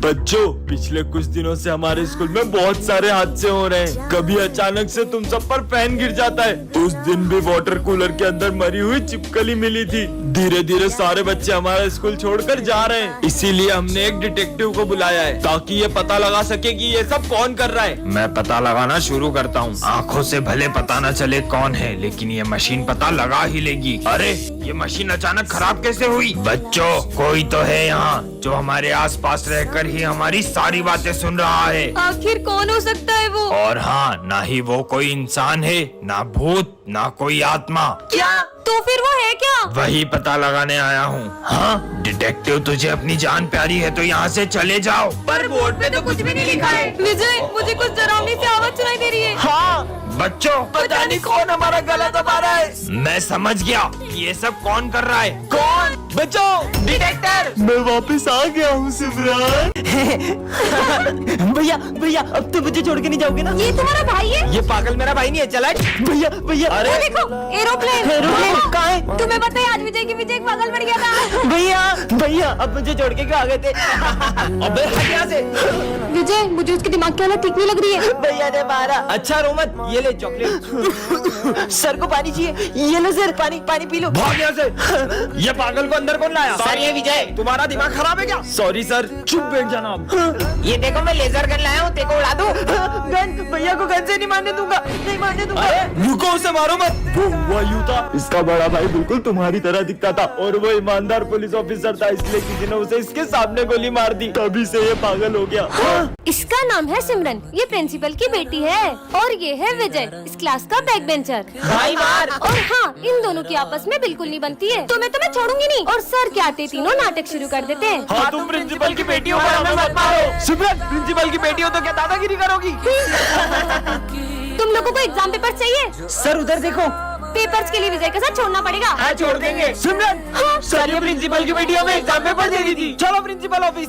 बच्चों, पिछले कुछ दिनों से हमारे स्कूल में बहुत सारे हादसे हो रहे हैं। कभी अचानक से तुम सब पर फैन गिर जाता है। उस दिन भी वाटर कूलर के अंदर मरी हुई छिपकली मिली थी। धीरे धीरे सारे बच्चे हमारा स्कूल छोड़कर जा रहे हैं। इसीलिए हमने एक डिटेक्टिव को बुलाया है ताकि ये पता लगा सके कि ये सब कौन कर रहा है। मैं पता लगाना शुरू करता हूँ। आँखों से भले पता न चले कौन है, लेकिन ये मशीन पता लगा ही लेगी। अरे ये मशीन अचानक खराब कैसे हुई? बच्चों, कोई तो है यहाँ जो हमारे आसपास रहकर ही हमारी सारी बातें सुन रहा है। आखिर कौन हो सकता है वो? और हाँ, ना ही वो कोई इंसान है, ना भूत, ना कोई आत्मा। क्या? तो फिर वो है क्या? वही पता लगाने आया हूँ। हाँ डिटेक्टिव, तुझे अपनी जान प्यारी है तो यहाँ से चले जाओ। पर बोर्ड पे तो कुछ भी नहीं लिखा है। विजय, मुझे कुछ डरावनी सी आवाज सुनाई दे रही है। हाँ बच्चों, पता नहीं कौन हमारा गला दबा रहा है। मैं समझ गया ये सब कौन कर रहा है। कौन? बच्चों, डिटेक्टर। मैं वापस आ गया हूँ सिमरन। भैया भैया, अब तो मुझे छोड़ के नहीं जाओगे ना? ये तुम्हारा भाई है? ये पागल मेरा भाई नहीं है। चला भैया भैया, अरे वो देखो, एरोप्लेन। एरोप्लेन कहाँ है? तुम्हें पता है आज विजय की विजय पागल पड़ गया था। भैया भैया, अब मुझे छोड़ के क्यों आ गए थे? अबे हट यहाँ से। विजय, मुझे उसके दिमाग की हालत ठीक नहीं लग रही है। भैया ने मारा। अच्छा रो मत, ये ले चॉकलेट। सर को पानी चाहिए। ये लो सर, पानी पानी पी लो। भाग यहाँ से। ये पागल को अंदर कौन लाया? सर, ये विजय। तुम्हारा दिमाग खराब है क्या? Sorry sir. चुप बैठ जाना आप। ये देखो, मैं लेजर गन लाया हूँ, तेको उड़ा दूं। गन? भैया को गन से नहीं मारने दूंगा, नहीं मारने दूंगा। रुको, उसे मारो मत। वो हुआ यूं था, इसका बड़ा भाई बिल्कुल तुम्हारी तरह दिखता था और वो ईमानदार पुलिस ऑफिसर था, इसलिए किसी ने उसे इसके सामने गोली मार दी। तभी से ये पागल हो गया। इसका नाम है सिमरन, ये प्रिंसिपल की बेटी है और ये है विजय, इस क्लास का बैक बेंचर। भाई मार। और हाँ, इन दोनों की आपस में बिल्कुल नहीं बनती है, तो मैं तुम्हें छोड़ूंगी नहीं। और सर के आते तीनों नाटक शुरू कर देते हैं। हाँ, तुम प्रिंसिपल की बेटी हो, पर हमें मत मारो। सिमरन, प्रिंसिपल की बेटी हो तो क्या दादागिरी करोगी? तुम लोगों को एग्जाम पेपर चाहिए? सर उधर देखो। पेपर्स के लिए विजय के साथ छोड़ना पड़ेगा। हाँ, छोड़ देंगे। सिमरन, सर ये प्रिंसिपल की बेटी हमें एग्जाम पेपर दे दी थी। चलो प्रिंसिपल ऑफिस।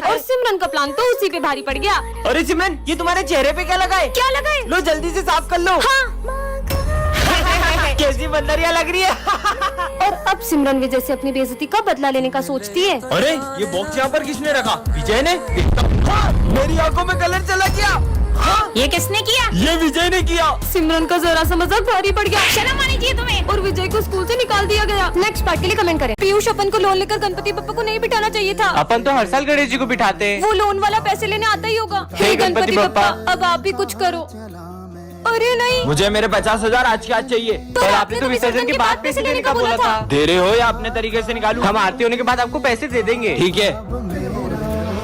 और सिमरन का प्लान तो उसी पे भारी पड़ गया। अरे सिमरन, ये तुम्हारे चेहरे पे क्या लगा है? क्या लगा है? लो जल्दी से साफ कर लो। हाँ। कैसी बंदरिया लग रही है। और अब सिमरन विजय से अपनी बेइज्जती का बदला लेने का सोचती है। अरे ये बॉक्स यहाँ पर किसने रखा? विजय ने। हाँ, मेरी आंखों में कलर चला गया। हाँ, ये किसने किया? ये विजय ने किया। सिमरन का जरा सा मजाक भारी पड़ गया। शर्म आनी चाहिए तुम्हें। और विजय को स्कूल से निकाल दिया गया। नेक्स्ट पार्ट के लिए कमेंट करें। पीयूष, अपन को लोन लेकर गणपति बप्पा को नहीं बिठाना चाहिए था। अपन तो हर साल गणेश जी को बिठाते हैं। वो लोन वाला पैसे लेने आता ही होगा। हे गणपति बप्पा, अब आप ही कुछ करो। अरे नहीं, मुझे मेरे 50,000 आज के आज चाहिए। पर आपने तो विसर्जन के बाद पैसे लेने का बोला था। दे रहे हो या अपने तरीके से निकालूं? हम आरती होने के बाद आपको पैसे दे देंगे। ठीक है।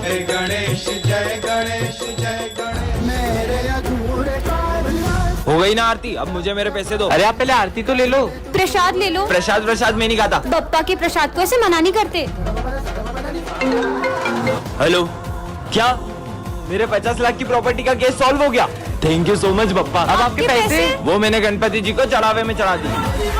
जय गणेश जय गणेश जय गणेश मेरे अधूरे कार्य। हो गई ना आरती, अब मुझे मेरे पैसे दो। अरे आप पहले आरती तो ले लो। प्रसाद ले लो। प्रसाद में नहीं खाता। बप्पा के प्रसाद को ऐसे मना नहीं करते। हेलो, क्या मेरे 50 लाख की प्रॉपर्टी का केस सॉल्व हो गया? Thank you so much Bappa. अब आपके पैसे? वो मैंने गणपति जी को चढ़ावे में चढ़ा दी।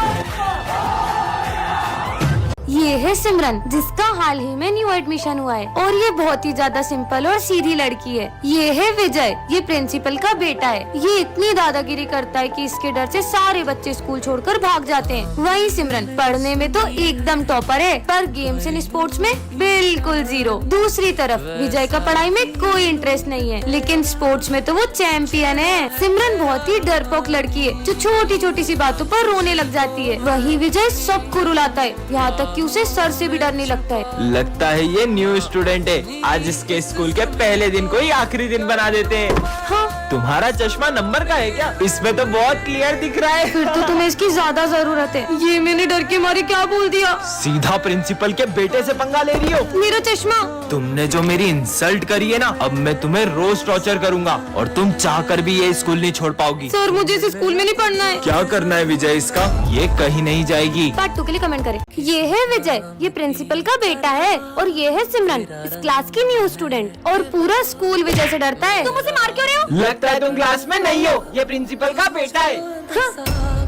ये है सिमरन, जिसका हाल ही में न्यू एडमिशन हुआ है और ये बहुत ही ज्यादा सिंपल और सीधी लड़की है। ये है विजय, ये प्रिंसिपल का बेटा है। ये इतनी दादागिरी करता है कि इसके डर से सारे बच्चे स्कूल छोड़कर भाग जाते हैं। वही सिमरन पढ़ने में तो एकदम टॉपर है, पर गेम्स एंड स्पोर्ट्स में बिल्कुल जीरो। दूसरी तरफ विजय का पढ़ाई में कोई इंटरेस्ट नहीं है, लेकिन स्पोर्ट्स में तो वो चैंपियन है। सिमरन बहुत ही डरपोक लड़की है जो छोटी छोटी सी बातों पर रोने लग जाती है। वही विजय सबको रुलाता है, यहाँ तक कि उसे सर से भी डर नहीं लगता है। लगता है ये न्यू स्टूडेंट है। आज इसके स्कूल के पहले दिन को ही आखिरी दिन बना देते हैं। हाँ, तुम्हारा चश्मा नंबर का है क्या? इसमें तो बहुत क्लियर दिख रहा है। फिर तो तुम्हें इसकी ज्यादा जरूरत है। ये मैंने डर के मारे क्या बोल दिया? सीधा प्रिंसिपल के बेटे से पंगा ले रही हो। मेरा चश्मा। तुमने जो मेरी इंसल्ट करी है ना, अब मैं तुम्हें रोज टॉर्चर करूंगा और तुम चाह कर भी ये स्कूल नहीं छोड़ पाओगी। सर, मुझे इस स्कूल में नहीं पढ़ना है। क्या करना है विजय इसका? ये कहीं नहीं जाएगी। पार्ट 2 के लिए कमेंट करें। ये है विजय, ये प्रिंसिपल का बेटा है और ये है सिमरन, इस क्लास की न्यू स्टूडेंट। और पूरा स्कूल विजय से डरता है। तुम उसे मार क्यों रहे हो? लगता है तुम क्लास में नहीं हो, ये प्रिंसिपल का बेटा है। हाँ।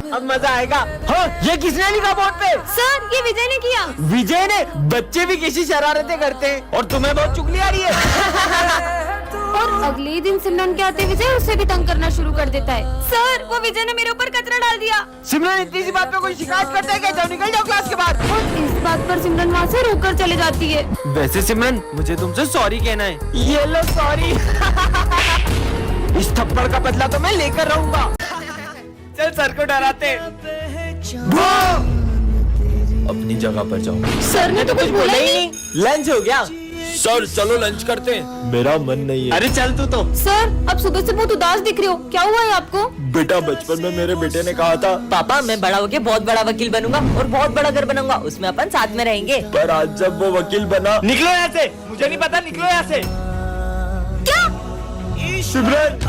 अब मजा आएगा। हाँ, ये किसने लिखा बोर्ड पे? सर, ये विजय ने किया। विजय ने? बच्चे भी किसी शरारतें करते हैं और तुम्हें बहुत चुगली आ रही है। और अगले ही दिन सिमरन के आते विजय उसे भी तंग करना शुरू कर देता है। सर, वो विजय ने मेरे ऊपर कचरा डाल दिया। सिमरन इतनी सी बात पे कोई शिकायत करता है क्या? जाओ निकल जाओ क्लास के बाहर। और इस बात पर सिमरन वहाँ से रोकर चले जाती है। वैसे सिमरन मुझे तुमसे सॉरी कहना है। ये लो सॉरी। इस थप्पड़ का बदला तो मैं लेकर रहूंगा। चल सर को डराते। अपनी जगह पर जाओ। सर ने तो कुछ बोला ही नहीं। लंच हो गया? सर चलो लंच करते हैं। मेरा मन नहीं है। अरे चल तू तो। सर, अब सुबह से बहुत उदास दिख रहे हो, क्या हुआ है आपको? बेटा बचपन में मेरे बेटे ने कहा था पापा मैं बड़ा होके बहुत बड़ा वकील बनूंगा और बहुत बड़ा घर बनाऊंगा, उसमें अपन साथ में रहेंगे। पर आज जब वो वकील बना। निकलो यहाँ से, मुझे नहीं पता, निकलो यहाँ से। क्या? सिमरन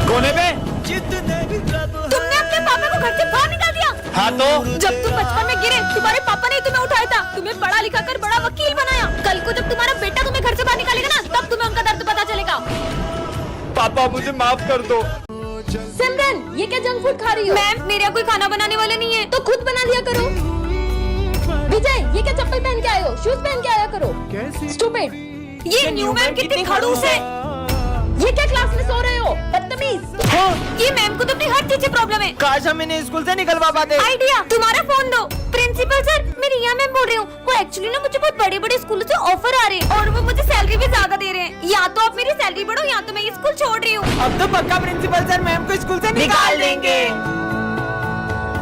कोने पे? तुमने अपने पापा को घर से बाहर निकाल दिया? हाँ तो? जब तुम बचपन में गिरे, तुम्हारे पापा ने तुम्हें उठाया था, तुम्हें पढ़ा लिखा कर बड़ा वकील बनाया। कल को जब तुम्हारा बेटा तुम्हें घर से बाहर निकालेगा ना, तब तुम्हें उनका दर्द पता चलेगा। पापा मुझे माफ कर दो। सिमरन, ये क्या जंक फूड खा रही हो? मैम, मेरे यहाँ कोई खाना बनाने वाले नहीं है, तो खुद बना लिया करो। विजय, ये क्या चप्पल पहन के आए हो? शूज पहन के आया करो। स्टूपिड। ये न्यू मैम कितनी खड़ूस है। ये क्या क्लास में सो रहे हो? बदतमीज। हाँ। ये मैम को तो अपनी हर चीज से प्रॉब्लम है। काश हम इन्हें स्कूल से निकलवा पाते। आइडिया, तुम्हारा फोन दो। प्रिंसिपल सर, मैं रिया मैम बोल रही हूँ। वो एक्चुअली ना मुझे बहुत बड़े बड़े स्कूलों से ऑफर आ रहे हैं और वो मुझे सैलरी भी ज्यादा दे रहे हैं। या तो आप मेरी सैलरी बढ़ो या तो मैं ये स्कूल छोड़ रही हूँ। अब तो पक्का प्रिंसिपल सर मैम को स्कूल से निकाल देंगे।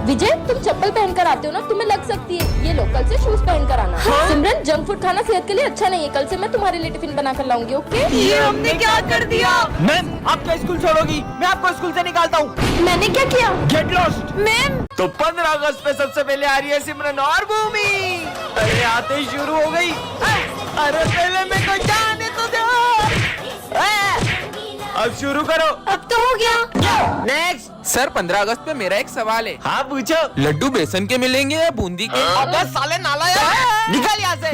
विजय, तुम चप्पल पहन कर आते हो ना, तुम्हें लग सकती है। ये लो, कल से शूज पहन कर आना। सिमरन, जंक फूड खाना सेहत के लिए अच्छा नहीं है। कल से मैं तुम्हारे लिए टिफिन बना कर लाऊंगी, ओके? ये हमने क्या कर दिया? मैम, आप क्या स्कूल छोड़ोगी? मैं आपको स्कूल से निकालता हूँ। मैंने क्या किया? Get lost. मैम, तो 15 अगस्त पे सबसे पहले आ रही है सिमरन और भूमि। अरे आते ही शुरू हो गई। अरे पहले मेरे को जाने तो दो। अब शुरू करो। अब तो हो गया। नेक्स्ट। सर 15 अगस्त पे मेरा एक सवाल है। हाँ पूछो। लड्डू बेसन के मिलेंगे या बूंदी के? अबे साले नाला यार, निकल यहाँ से।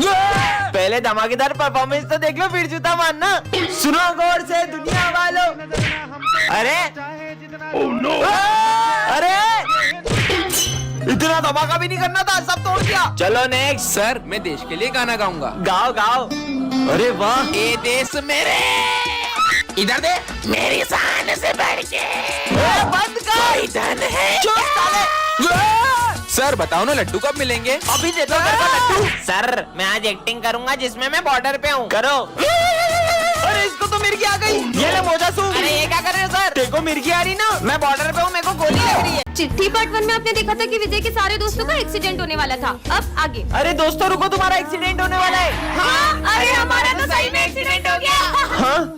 पहले धमाकेदार परफॉर्मेंस तो देख लो, फिर जूता मारना। सुनो गौर से दुनिया वालों। अरे अरे इतना धमाका भी नहीं करना था, सब तोड़ दिया। चलो नेक्स्ट। सर मैं देश के लिए गाना गाऊंगा। गाओ गाओ। अरे वाह। ए देश मेरे, इधर दे मेरी शान से बढ़ के बंद कर। धन है। चुप साले। सर बताओ ना लड्डू कब मिलेंगे? अभी दे दो मेरे को लड्डू। सर मैं आज एक्टिंग करूंगा जिसमें मैं बॉर्डर पे हूँ। करो। अरे इसको तो मिर्गी आ गई। ये ले मोजा सूं। अरे ये क्या कर रहे हो सर? देखो मिर्गी आ रही ना, मैं बॉर्डर पे हूँ, मेरे को गोली लग रही है। चिट्ठी पार्ट 1 में आपने देखा था कि विजय के सारे दोस्तों का एक्सीडेंट होने वाला था। अब आगे। अरे दोस्तों रुको, तुम्हारा एक्सीडेंट होने वाला है। हाँ, अरे हमारा तो सही में एक्सीडेंट हो गया। हाँ?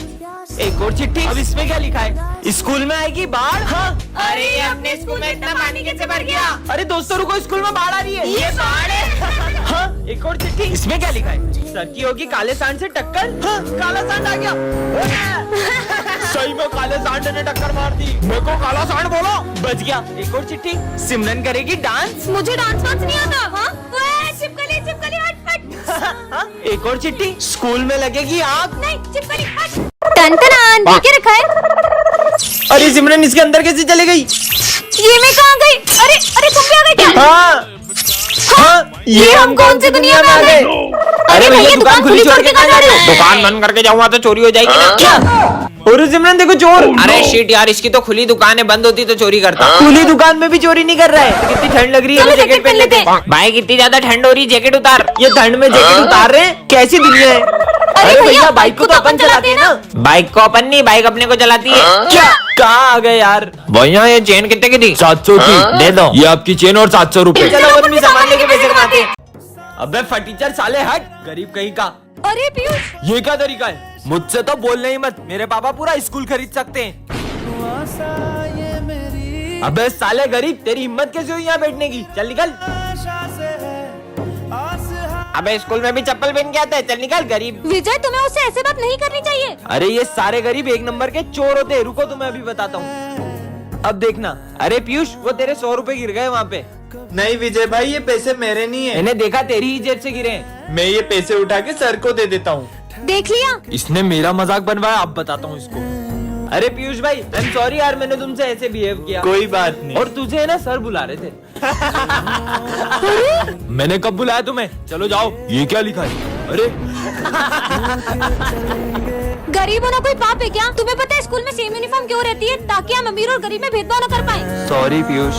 एक और चिट्ठी। अब इसमें क्या लिखा है? स्कूल में आएगी बाढ़। हाँ? अरे ये अपने स्कूल में इतना पानी कैसे भर गया? अरे दोस्तों रुको, स्कूल में बाढ़ आ रही है। ये बाढ़ है। हाँ? एक और चिट्ठी। इसमें क्या लिखा है? सर की होगी काले सांड से टक्कर। हाँ? काला सांड आ गया। सही में काले सांड ने टक्कर मार दी। मेरे को काला सांड बोलो। बच गया। एक और चिट्ठी। सिमरन करेगी डांस। मुझे डांस वांस नहीं आता। हाँ? चिपकली चिपकली हट हट। एक और चिट्ठी। स्कूल में लगेगी आग। नहीं, चिपकली हट। टन देखे रखा है। अरे सिमरन इसके अंदर कैसे चले गई? ये मैं कहाँ गई? अरे अरे तुम भी आ गए क्या? हाँ हाँ, ये हम कौन सी दुनिया में आ गए? अरे भैया दुकान खुली छोड़ के कहाँ जा रहे हो? दुकान बंद करके जाऊंगा तो चोरी हो जाएगी ना। क्या? और सिमरन देखो चोर। अरे शिट यार, इसकी तो खुली दुकान है, बंद होती तो चोरी करता। खुली दुकान में भी चोरी नहीं कर रहा है। कितनी ठंड लग रही है, चलो जैकेट पहन लेते हैं। भाई कितनी ज्यादा ठंड हो रही है, जैकेट उतार। ये ठंड में जैकेट उतार रहे हैं, कैसी दुनिया है? अरे भैया बाइक को तो अपन चलाते हैं ना। बाइक को अपन नहीं, बाइक अपने को चलाती है। क्या? कहाँ आ गए यार? भैया ये चेन कितने की थी? 700 की। दे दो। ये आपकी चेन और 700 रुपए। चलो अपन भी सामान लेके पैसे कमाते हैं। अबे फटीचर साले हट, गरीब कहीं का। अरे पीयूष, ये क्या तरीका है? मुझसे तो बोलने ही मत, मेरे पापा पूरा स्कूल खरीद सकते हैं। अबे साले गरीब, तेरी हिम्मत कैसे हुई यहाँ बैठने की? चल निकल। अबे स्कूल में भी चप्पल पहन के आता है, चल निकल गरीब। विजय तुम्हें उससे ऐसे बात नहीं करनी चाहिए। अरे ये सारे गरीब एक नंबर के चोर होते हैं। रुको तुम्हें अभी बताता हूँ। अब देखना। अरे पीयूष, वो तेरे 100 रुपए गिर गए वहाँ पे। नहीं विजय भाई, ये पैसे मेरे नहीं है। मैंने देखा तेरी ही जेब से गिरे हैं। मैं ये पैसे उठा के सर को दे देता हूँ। देख लिया? इसने मेरा मजाक बनवाया, अब बताता हूँ इसको। अरे पीयूष भाई, आई एम सॉरी यार, मैंने तुमसे ऐसे बिहेव किया। कोई बात नहीं। और तुझे है ना सर बुला रहे थे। मैंने कब बुलाया तुम्हें? चलो जाओ। ये क्या लिखा है? अरे गरीब होना कोई पाप है क्या? तुम्हें पता है स्कूल में सेम यूनिफॉर्म क्यों रहती है? ताकि हम अमीर और गरीब में भेदभाव न कर पाए। सॉरी पीयूष।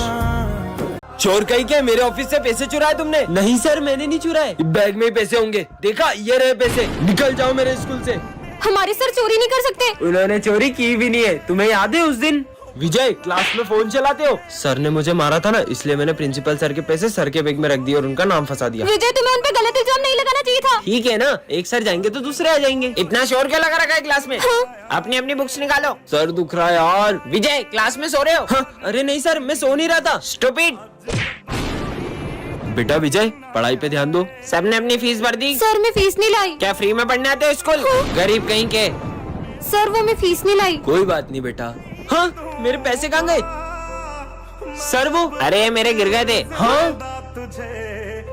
चोर कहीं क्या? मेरे ऑफिस से पैसे चुराए तुमने? नहीं सर, मैंने नहीं चुराए। बैग में ही पैसे होंगे। देखा, ये रहे पैसे। निकल जाओ मेरे स्कूल से। हमारे सर चोरी नहीं कर सकते। उन्होंने चोरी की भी नहीं है। तुम्हें याद है उस दिन? विजय, क्लास में फोन चलाते हो? सर ने मुझे मारा था ना, इसलिए मैंने प्रिंसिपल सर के पैसे सर के बैग में रख दिए और उनका नाम फंसा दिया। विजय, तुम्हें उन पे गलत इल्जाम नहीं लगाना चाहिए था। ठीक है ना, एक सर जाएंगे तो दूसरे आ जाएंगे। इतना शोर क्यों लगा रखा है क्लास में? अपनी अपनी बुक्स निकालो। सर दुख रहा है यार। विजय, क्लास में सो रहे हो? हाँ, अरे नहीं सर, मैं सो नहीं रहा था। स्टूपिड। बेटा विजय, पढ़ाई पे ध्यान दो। सबने अपनी फीस भर दी? सर, मैं फीस नहीं लाई। क्या फ्री में पढ़ने आते हो स्कूल? गरीब कहीं के। सर, वो मैं फीस नहीं लाई। कोई बात नहीं बेटा। हाँ, मेरे पैसे कहाँ गए? सर वो, अरे मेरे गिर गए थे। हाँ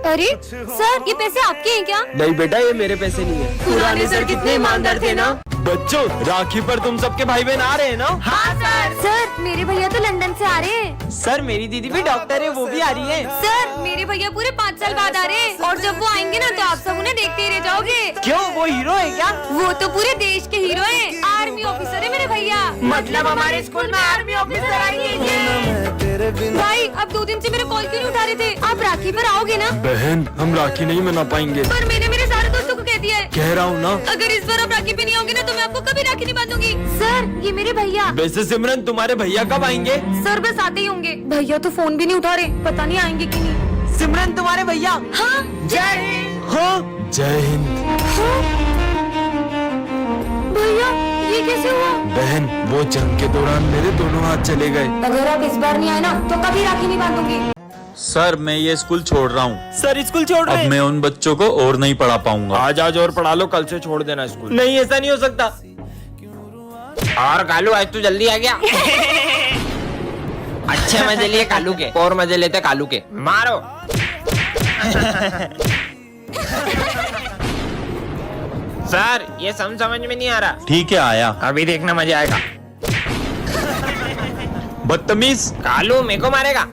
अरे सर, ये पैसे आपके हैं क्या? नहीं बेटा, ये मेरे पैसे नहीं है। पुराने सर कितने ईमानदार थे ना। बच्चों, राखी पर तुम सबके भाई बहन आ रहे हैं ना? हाँ सर, मेरे भैया तो लंदन से आ रहे हैं। सर, मेरी दीदी भी डॉक्टर है, वो भी आ रही है। सर, मेरे भैया पूरे 5 साल बाद आ रहे हैं और जब वो आएंगे ना तो आप सब उन्हें देखते ही रह जाओगे। क्यों, वो हीरो है क्या? वो तो पूरे देश के हीरो हैं। आर्मी ऑफिसर है मेरे भैया। मतलब हमारे स्कूल में आर्मी ऑफिसर आएंगे। भाई, अब 2 दिन से मेरे कॉल क्यों नहीं उठा रहे थे? आप राखी पर आओगे ना? बहन, हम राखी नहीं मना पाएंगे। पर मैंने मेरे सारे दोस्तों को कह दिया है। कह रहा हूँ ना। अगर इस बार आप राखी पे नहीं आओगे ना तो मैं आपको कभी राखी नहीं बांधूंगी। सर, ये मेरे भैया। वैसे सिमरन, तुम्हारे भैया कब आएंगे? सर, बस आते ही होंगे। भैया तो फोन भी नहीं उठा रहे, पता नहीं आएंगे कि नहीं। सिमरन, तुम्हारे भैया। हाँ, जय हिंद। हाँ, जय हिंद। भैया, ये कैसे हुआ? बहन, वो जंग के दौरान मेरे दोनों हाथ चले गए। अगर आप इस बार नहीं आए ना तो कभी राखी नहीं बांधूंगी। सर, मैं ये स्कूल छोड़ रहा हूँ। सर, स्कूल छोड़ रहे अब हैं? मैं उन बच्चों को और नहीं पढ़ा पाऊंगा। आज और पढ़ा लो, कल से छोड़ देना स्कूल। नहीं, ऐसा नहीं हो सकता। और कालू, आज तू जल्दी आ गया। अच्छे मजे लिए कालू के, और मजे लेते कालू के। मारो। सर, ये समझ में नहीं आ रहा। ठीक है, आया। अभी देखना मजा आएगा। बदतमीज। कालू, मेरे को मारेगा।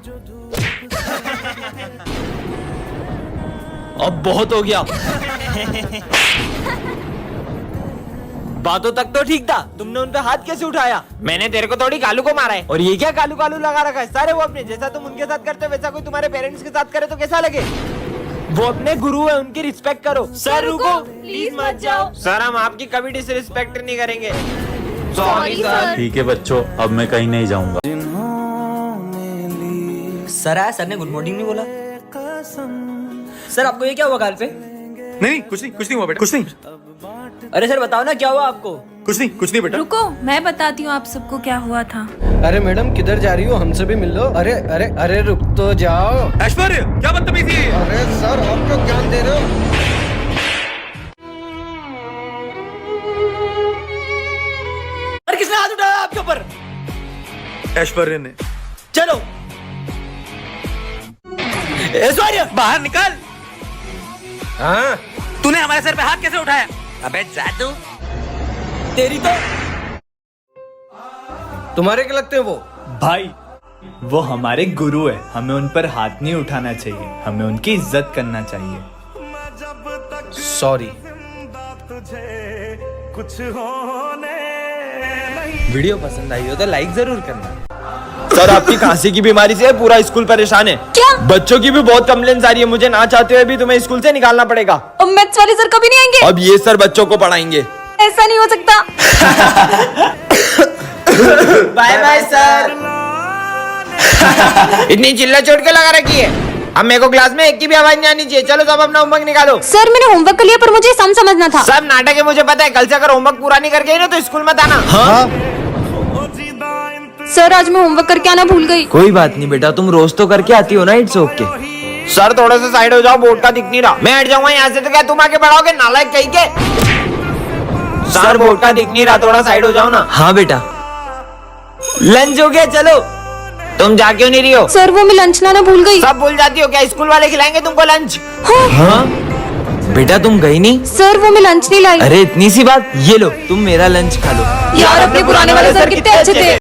अब बहुत हो गया। बातों तक तो ठीक था, तुमने उन पे हाथ कैसे उठाया? मैंने तेरे को थोड़ी कालू को मारा है। और ये क्या कालू कालू लगा रखा है? सारे वो अपने जैसा तुम उनके साथ करते हो वैसा कोई तुम्हारे पेरेंट्स के साथ करे तो कैसा लगे? वो अपने गुरु है, उनकी रिस्पेक्ट करो। सर रुको, प्लीज मत जाओ। सर, हम आपकी कभी डिसरिस्पेक्ट नहीं करेंगे। Sorry sir. ठीक है बच्चों, अब मैं कहीं नहीं जाऊंगा। सर आया, सर ने गुड मॉर्निंग नहीं बोला। सर, आपको ये क्या हुआ गाल पे? नहीं, कुछ नहीं हुआ बेटा, कुछ नहीं। अरे सर, बताओ ना क्या हुआ आपको? कुछ नहीं बेटा। रुको, मैं बताती हूँ आप सबको क्या हुआ था। अरे मैडम, किधर जा रही हो? हमसे भी मिल लो। अरे अरे अरे, रुक तो जाओ। ऐश्वर्य, क्या बदतमीजी है? अरे सर, आप क्यों ज्ञान दे रहे हो? अरे किसने हाथ उठाया आपके ऊपर? ऐश्वर्य ने। चलो ऐश्वर्य, बाहर निकल। हाँ, तूने हमारे सर पे हाथ कैसे उठाया? अबे जादू। तेरी तो। तुम्हारे क्या लगते हैं वो? भाई, वो हमारे गुरु है, हमें उन पर हाथ नहीं उठाना चाहिए, हमें उनकी इज्जत करना चाहिए। सॉरी। वीडियो पसंद आई हो तो लाइक जरूर करना। सर, आपकी खांसी की बीमारी से पूरा स्कूल परेशान है। क्या? बच्चों की भी बहुत कंप्लेंट्स आ रही है। मुझे ना चाहते हुए भी तुम्हें स्कूल से निकालना पड़ेगा। अब मैथ्स वाले सर कभी नहीं आएंगे। अब ये सर बच्चों को पढ़ाएंगे। ऐसा नहीं हो सकता। Bye bye sir. इतनी चिल्ला चोट के लगा रखी है। अब मेरे को क्लास में एक की भी आवाज नहीं आनी चाहिए। चलो सब अपना होमवर्क निकालो। सर, मैंने होमवर्क कर लिया पर मुझे सम समझना था। सब नाटक है, मुझे पता है। कल से अगर होमवर्क पूरा नहीं करके आई ना तो स्कूल मत आना। हाँ? सर, आज मैं होमवर्क करके आना भूल गई। कोई बात नहीं बेटा, तुम रोज तो करके आती हो ना, इट्स ओके। सर, थोड़ा सा साइड हो जाओ, बोर्ड का दिख नहीं रहा। मैं हट जाऊंगा यहाँ से तो क्या तुम आके पढ़ाओगे? नालायक कहीं के। सर, बोर्ड का दिख नहीं रहा, थोड़ा साइड हो जाओ ना। हाँ बेटा। लंच हो गया, चलो। तुम जा क्यों नहीं रही हो? सर, वो मैं लंच लाना भूल गई। सब भूल जाती हो क्या? स्कूल वाले खिलाएंगे तुमको लंच। हाँ? बेटा, तुम गई नहीं? सर, वो मैं लंच नहीं लाई। अरे इतनी सी बात, ये लो, तुम मेरा लंच खा लो। यार, अपने पुराने वाले सर कितने अच्छे थे।